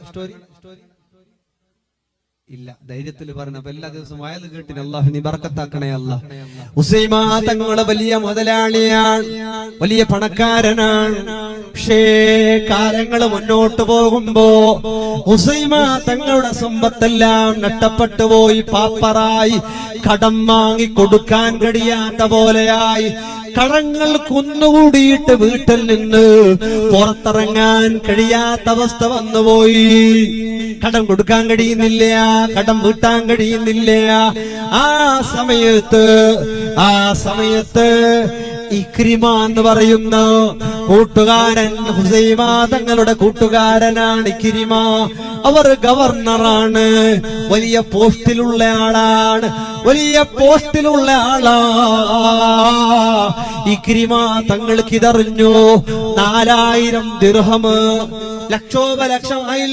Story ഇല്ല, ധൈര്യത്തിൽ പറഞ്ഞു. അപ്പൊ എല്ലാ ദിവസവും വയത് കേട്ടിന് അല്ലാഹു നീ ബർക്കത്താക്കണേ അല്ലാഹ്. ഉസൈമ തങ്ങളെ വലിയ മുതലാളിയാണ്, വലിയ പണക്കാരനാണ്. പക്ഷേ കാലങ്ങൾ മുന്നോട്ട് പോകുമ്പോ ഉസൈമ തങ്ങളുടെ സമ്പത്തെല്ലാം നഷ്ടപ്പെട്ടു പോയി, പാപ്പറായി, കടം വാങ്ങി കൊടുക്കാൻ കഴിയാത്ത പോലെയായി, കടങ്ങൾ കുന്നുകൂടിയിട്ട് വീട്ടിൽ നിന്ന് പുറത്തിറങ്ങാൻ കഴിയാത്ത അവസ്ഥ വന്നുപോയി. കടം കൊടുക്കാൻ കഴിയുന്നില്ല, കടം വീട്ടാൻ കഴിയുന്നില്ല. ആ സമയത്ത് ഇക്രിമ എന്ന് പറയുന്ന കൂട്ടുകാരൻ, ഹുസൈമ തങ്ങളുടെ കൂട്ടുകാരനാണ് ഇക്രിമ. അവർ ഗവർണറാണ്, വലിയ പോസ്റ്റിലുള്ള ആളാണ്, ഇക്രിമ തങ്ങൾക്ക് ഇതറിഞ്ഞു. 4000 ദിർഹം, ലക്ഷോപലക്ഷമായില്ല.